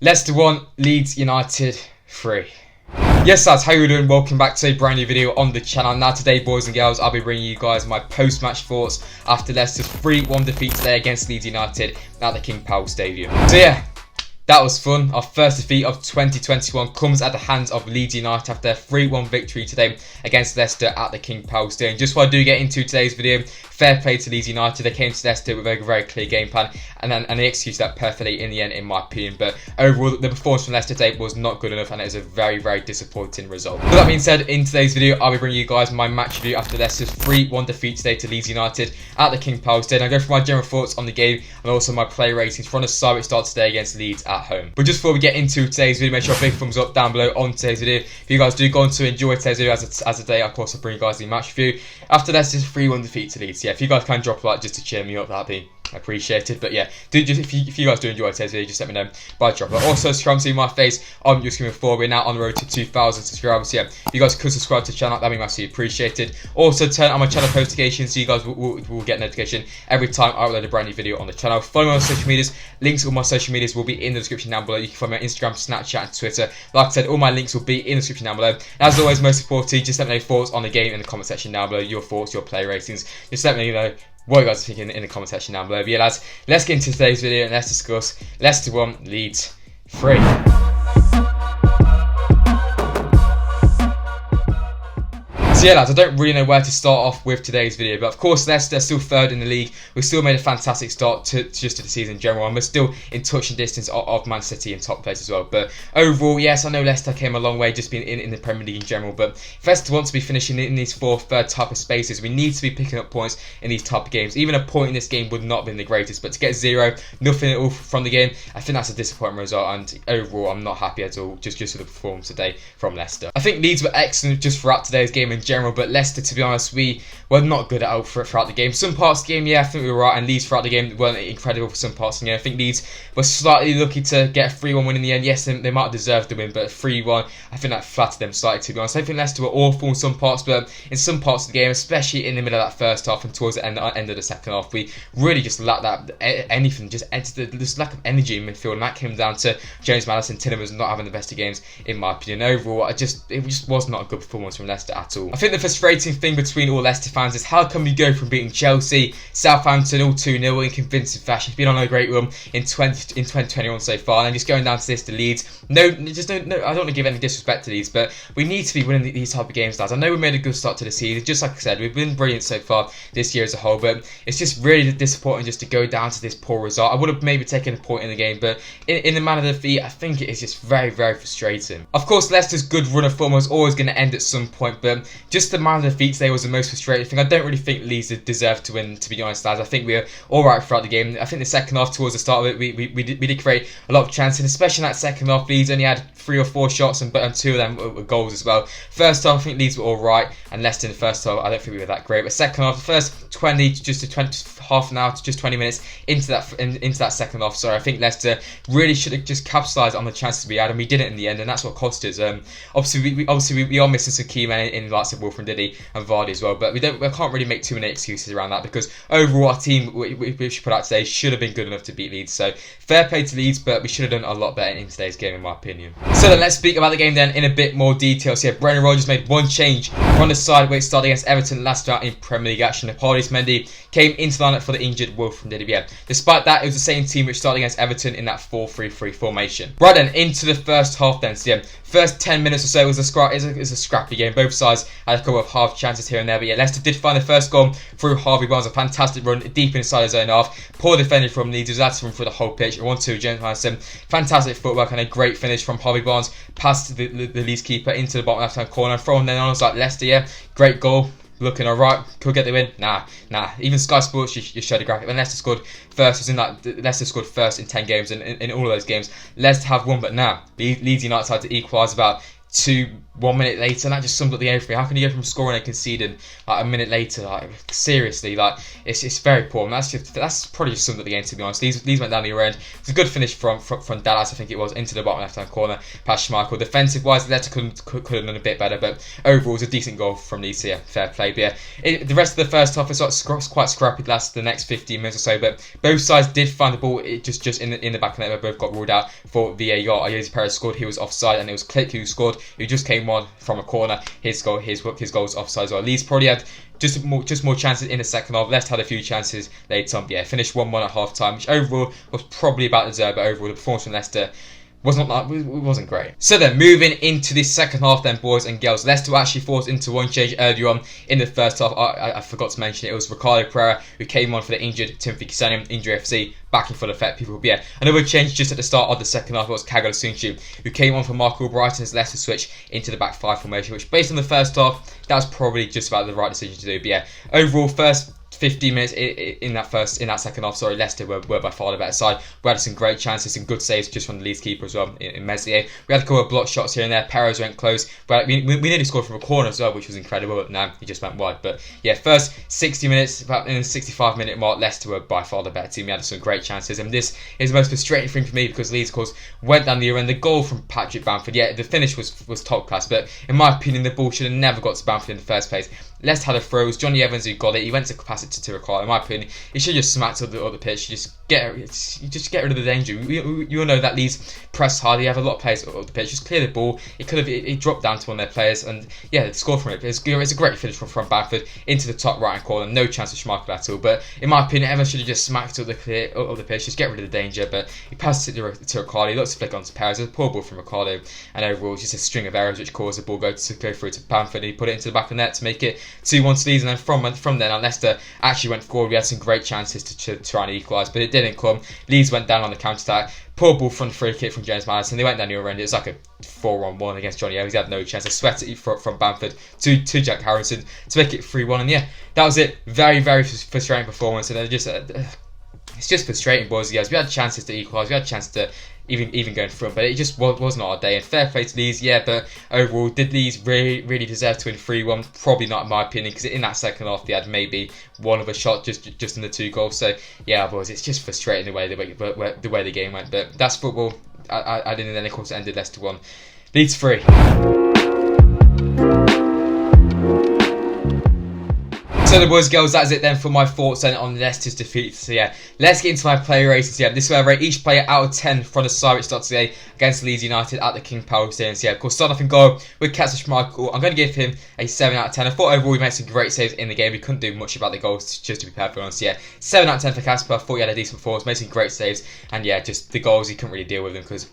Leicester 1, Leeds United 3. Yes lads, how you doing? Welcome back to a brand new video on the channel. Now today, boys and girls, I'll be bringing you guys my post-match thoughts after Leicester's 3-1 defeat today against Leeds United at the King Power Stadium. So yeah, that was fun. Our first defeat of 2021 comes at the hands of Leeds United after their 3-1 victory today against Leicester at the King Power Stadium. Just what I do get into today's video, fair play to Leeds United. They came to Leicester with a very clear game plan and they executed that perfectly in the end, in my opinion. But overall, the performance from Leicester today was not good enough and it was a very disappointing result. With that being said, in today's video, I'll be bringing you guys my match review after Leicester's 3-1 defeat today to Leeds United at the King Power Stadium. I'll go through my general thoughts on the game and also my player ratings from the side which starts today against Leeds at home. But just before we get into today's video, make sure a big thumbs up down below on today's video. If you guys do go on to enjoy today's video as a day, of course I'll bring you guys the match review after Leicester's 3-1 defeat to Leeds. Yeah, if you guys can drop a like just to cheer me up, that'd be appreciated. But yeah, if you guys do enjoy today's video, just let me know by drop it. Also, subscribe to see my face on your screen before. We're now on the road to 2,000 subscribers. So yeah, if you guys could subscribe to the channel, that'd be massively appreciated. Also, turn on my channel notifications so you guys will get notification every time I upload a brand new video on the channel. Follow me on social medias. Links to all my social medias will be in the description down below. You can follow me on Instagram, Snapchat and Twitter. Like I said, all my links will be in the description down below. And as always, most importantly, just let me know your thoughts on the game in the comment section down below. Your thoughts, your play ratings. Just let me know what you guys are thinking in the comment section down below. But yeah lads, let's get into today's video and let's discuss Leicester 1, Leeds 3. So yeah lads, I don't really know where to start off with today's video, but of course Leicester are still third in the league. We still made a fantastic start to the season in general, and we're still in touch and distance of Man City in top place as well. But overall, yes, I know Leicester came a long way just being in the Premier League in general, but if Leicester want to be finishing in these third type of spaces, we need to be picking up points in these type of games. Even a point in this game would not have been the greatest, but to get 0, nothing at all from the game, I think that's a disappointing result, and overall I'm not happy at all just with the performance today from Leicester. I think Leeds were excellent just throughout today's game in general, but Leicester, to be honest, we were not good at all throughout the game. Some parts of the game, yeah, I think we were right, and Leeds throughout the game weren't incredible for some parts of the game. I think Leeds were slightly lucky to get a 3-1 win in the end. Yes, they might have deserved the win, but 3-1, I think that flattered them slightly, to be honest. I think Leicester were awful in some parts, but in some parts of the game, especially in the middle of that first half and towards the end of the second half, we really just lacked that anything, just lack of energy in midfield, and that came down to James Maddison, Tillemans not having the best of games, in my opinion. Overall, it just was not a good performance from Leicester at all. I think the frustrating thing between all Leicester fans is how can we go from beating Chelsea, Southampton all 2-0 in convincing fashion. It's been on a great run in 2021 so far, and just going down to this to Leeds. No, I don't want to give any disrespect to Leeds, but we need to be winning these type of games, lads. I know we made a good start to the season, just like I said, we've been brilliant so far this year as a whole, but it's just really disappointing just to go down to this poor result. I would have maybe taken a point in the game, but in the manner of the defeat, I think it is just very frustrating. Of course, Leicester's good run of form was always going to end at some point, but just the manner of the defeat today was the most frustrating thing. I don't really think Leeds deserved to win, to be honest, lads. I think we were alright throughout the game. I think the second half, towards the start of it, we did create a lot of chances, and especially in that second half, Leeds only had 3 or 4 shots, and 2 of them were goals as well. First half, I think Leeds were alright, and Leicester in the first half, I don't think we were that great. But second half, the first 20, half an hour to just 20 minutes into that second half, sorry, I think Leicester really should have just capitalised on the chances we had, and we didn't in the end, and that's what cost us. Obviously, we are missing some key men in the likes of Wilfred Ndidi and Vardy as well, but we can't really make too many excuses around that, because overall our team, we should put out today, should have been good enough to beat Leeds. So fair play to Leeds, but we should have done a lot better in today's game, in my opinion. So then let's speak about the game then in a bit more detail. So yeah, Brendan Rodgers made one change from the side where it started against Everton last round in Premier League action. Patrick Bamford came into the lineup for the injured Wilfred Ndidi. Yeah, despite that, it was the same team which started against Everton in that 4-3-3 formation. Right then, into the first half then. So yeah, first 10 minutes or so was a scrappy game. Both sides had a couple of half chances here and there, but yeah, Leicester did find the first goal through Harvey Barnes, a fantastic run deep inside his own half. Poor defending from Leeds, was had to run through the whole pitch. 1-2, James Maddison, fantastic footwork and a great finish from Harvey Barnes past the Leeds keeper into the bottom left hand corner. From then on, I was like, Leicester, yeah, great goal. Looking alright, could get the win. Nah. Even Sky Sports, you showed a graphic when Leicester scored first. Leicester scored first in 10 games, and in all of those games, Leicester have won. But now, Leeds United had to equalise about to 1 minute later, and that just summed up the game for me. How can you go from scoring and conceding like a minute later? Like, seriously, like it's very poor. And that's probably just summed up the game, to be honest. Leeds went down the other end. It was a good finish from Dallas, I think it was, into the bottom left hand corner past Schmeichel. Defensive wise, Leicester could have done a bit better, but overall it was a decent goal from Leeds. So yeah, fair play. But yeah, the rest of the first half was quite scrappy the next 15 minutes or so. But both sides did find the ball just in the back of the net, where both got ruled out for VAR. Ayoze Perez scored. He was offside, and it was Click who scored, who just came on from a corner. His goal was offside as well. Leeds probably had just more chances in the second half. Leicester had a few chances later on. But yeah, finished 1-1 at half time, which overall was probably about deserved. But overall, the performance from Leicester wasn't great. So then, moving into the second half then, boys and girls, Leicester were actually forced into one change earlier on in the first half. I forgot to mention it was Ricardo Pereira who came on for the injured Timothy Castagne, injury FC, back in full effect, people. But yeah, another change just at the start of the second half was Kaggle Sunchu, who came on for Michael Brighton's Leicester switch into the back five formation, which based on the first half, that was probably just about the right decision to do. But yeah, overall, first 15 minutes in that second half, Leicester were by far the better side. We had some great chances, some good saves just from the Leeds keeper as well in Meslier. We had a couple of block shots here and there. Perez went close, but we nearly scored from a corner as well, which was incredible. But no, he just went wide. But yeah, first 60 minutes, about in the 65-minute mark, Leicester were by far the better team. We had some great chances, and this is the most frustrating thing for me because Leeds, of course, went down the other end. The goal from Patrick Bamford, yeah, the finish was top class, but in my opinion, the ball should have never got to Bamford in the first place. Leicester had a throw. It was Johnny Evans who got it. He went to pass it to Ricardo. In my opinion, he should have just smacked up the pitch. You just get rid of the danger. You all know that Leeds press hard. They have a lot of players up the pitch. Just clear the ball. It dropped down to one of their players, and yeah, they scored from it. It's a great finish from Bamford into the top right hand corner. No chance of Schmeichel at all. But in my opinion, Evans should have just smacked up the pitch. Just get rid of the danger. But he passed it to Ricardo. He looks to flick onto Perez. It's a poor ball from Ricardo, and overall, it's just a string of errors which caused the ball go through to Bamford. He put it into the back of the net to make it 2-1 to Leeds, and then from then on, Leicester actually went forward. We had some great chances to try and equalise, but it didn't come. Leeds went down on the counter attack. Poor ball front free kick from James Maddison. They went down the other end. It was like a 4-on-1 against Johnny Evans. He had no chance. I sweat it from Bamford to Jack Harrison to make it 3-1. And yeah, that was it. Very, very frustrating performance. And it's just frustrating, boys and girls. We had chances to equalise. We had chances to even going front, but it just was not our day. And fair play to Leeds, yeah, but overall, did Leeds really deserve to win 3-1? Probably not, in my opinion, because in that second half they had maybe one of a shot just in the 2 goals. So yeah, boys, it's just frustrating the way the game went. But that's football. I didn't. Then of course it ended Leicester 1, Leeds 3. So the boys and girls, that's it then for my thoughts then on Leicester's defeat. So yeah, let's get into my player ratings. Yeah, this is where I rate each player out of 10 from the side which starts today against Leeds United at the King Power Stadium. So yeah, of course, starting off in goal with Kasper Schmeichel. I'm going to give him a 7 out of 10. I thought overall he made some great saves in the game. He couldn't do much about the goals, just to be perfectly honest. Yeah, 7 out of 10 for Kasper. I thought he had a decent performance, made some great saves, and yeah, just the goals he couldn't really deal with them because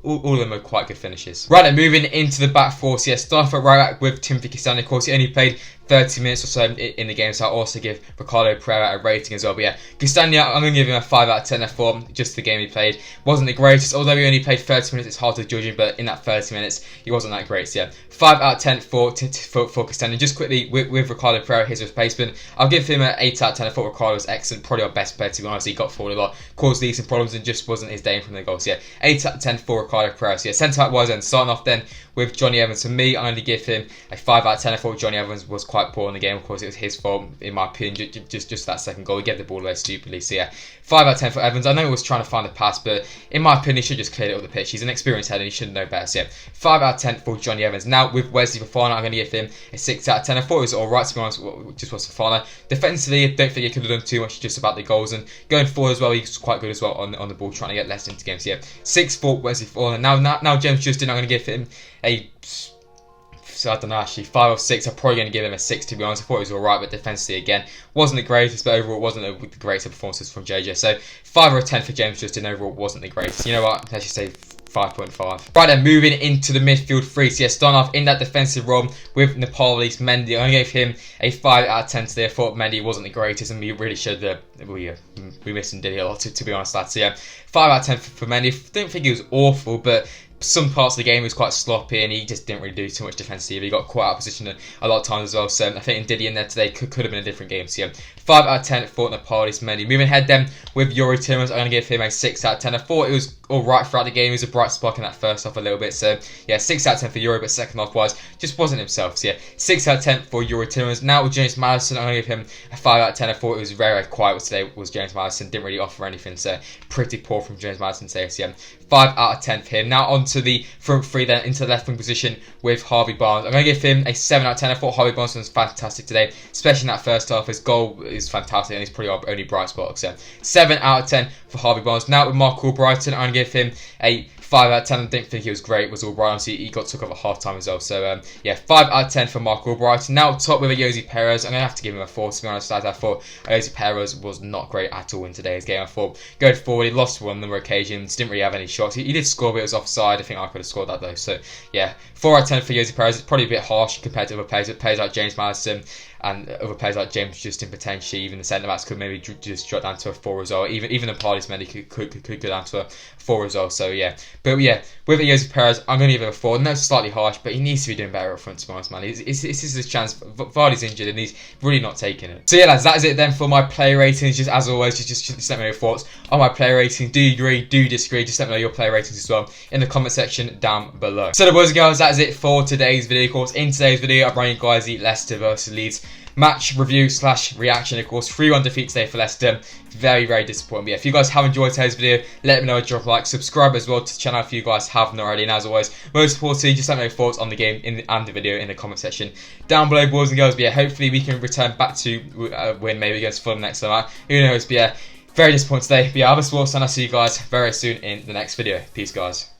all of them are quite good finishes. Right then, moving into the back four. So yeah, starting off at right back with Timothy Castagne. Of course, he only played 30 minutes or so in the game, so I'll also give Ricardo Pereira a rating as well. But yeah, Castagne, I'm going to give him a 5 out of 10. I thought just the game he played wasn't the greatest, although he only played 30 minutes, it's hard to judge him, but in that 30 minutes, he wasn't that great. So yeah, 5 out of 10 for Castagne. Just quickly, with Ricardo Pereira, his replacement, I'll give him an 8 out of 10. I thought Ricardo was excellent, probably our best player, to be honest. He got forward a lot, caused Leeds some problems, and just wasn't his day from the goal. So yeah, 8 out of 10 for Ricardo Pereira. So yeah, centre-back wise then, starting off then with Johnny Evans. For me, I only give him a 5 out of 10. I thought Johnny Evans was quite poor in the game. Of course, it was his fault, in my opinion, just that second goal. He gave the ball away stupidly. So yeah, 5 out of 10 for Evans. I know he was trying to find a pass, but in my opinion, he should just clear it up the pitch. He's an experienced header, and he should know better. So yeah, 5 out of 10 for Johnny Evans. Now, with Wesley Fofana, I'm going to give him a 6 out of 10. I thought it was alright, to be honest, just was Fofana. Defensively, I don't think he could have done too much just about the goals, and going forward as well, he was quite good as well on the ball, trying to get Leicester into games. So yeah, 6 for Wesley Fofana. Now James Justin, I'm going to give him a, so I don't know, actually 5 or 6. I'm probably going to give him a 6, to be honest. I thought it was alright, but defensively again wasn't the greatest, but overall wasn't the greatest performances from JJ. So 5 or a 10 for James Justin. Overall wasn't the greatest. You know what, let's just say 5.5. Right then, moving into the midfield three. So yeah, starting off in that defensive role with Nepalese Mendy. I gave him a 5 out of 10 today. I thought Mendy wasn't the greatest, and we really should we missed and did it a lot, to be honest, lads. So yeah, 5 out of 10 for Mendy. I don't think he was awful, but some parts of the game he was quite sloppy and he just didn't really do too much defensively. He got caught out of position a lot of times as well. So I think Ndidi in there today could have been a different game. So yeah, 5 out of 10 for Nepalese Mendy. Moving ahead then with Yuri Tillmans, I'm going to give him a 6 out of 10. I thought it was alright throughout the game. He was a bright spark in that first half a little bit. So yeah, 6 out of 10 for Yuri, but second half wise just wasn't himself. So yeah, 6 out of 10 for Yuri Tillmans. Now with James Maddison, I'm going to give him a 5 out of 10. I thought it was very quiet today was James Maddison. Didn't really offer anything. So pretty poor from James Maddison today. So yeah, 5 out of 10 for him. Now on to the front three then, into the left wing position with Harvey Barnes. I'm going to give him a 7 out of 10. I thought Harvey Barnes was fantastic today, especially in that first half. His goal is fantastic and he's probably our only bright spot. So 7 out of 10 for Harvey Barnes. Now with Mark Albrighton, I'm going to give him a 5 out of 10. I didn't think he was great. Was all right. Obviously, he got took off at half time as well. So yeah, 5 out of 10 for Mark Albrighton. Now top with a Jose Perez. I'm gonna have to give him a 4. To be honest, I thought Jose Perez was not great at all in today's game. I thought going forward, he lost one number of occasions. Didn't really have any shots. He did score, but it was offside. I think I could have scored that though. So yeah, 4 out of 10 for Jose Perez. It's probably a bit harsh compared to other players. Players like James Maddison and other players like James Justin, potentially even the centre backs could maybe just drop down to a 4 as well. Even the Nepalese Mendy could go down to a 4 as well. So yeah, but yeah, with Jose Perez, I'm going to give him a 4. No, slightly harsh, but he needs to be doing better up front, to be honest, man. This is his chance. Vardy's injured and he's really not taking it. So yeah, lads, that is it then for my player ratings. Just as always, just let me know your thoughts on my player ratings. Do you agree? Do you disagree? Just let me know your player ratings as well in the comment section down below. So boys and girls, that is it for today's video. Of course, in today's video, I'm bringing you guys the Leicester versus Leeds match review / reaction. Of course, 3-1 defeat today for Leicester. Very, very disappointing. But yeah, if you guys have enjoyed today's video, let me know, drop a like, subscribe as well to the channel if you guys haven't already. And as always, most importantly, just let me know your thoughts on the game and the video in the comment section down below, boys and girls. But yeah, hopefully we can return back to win maybe against Fulham next time out. Who knows? But yeah, very disappointed today. But yeah, I'm Sportsa and I'll see you guys very soon in the next video. Peace, guys.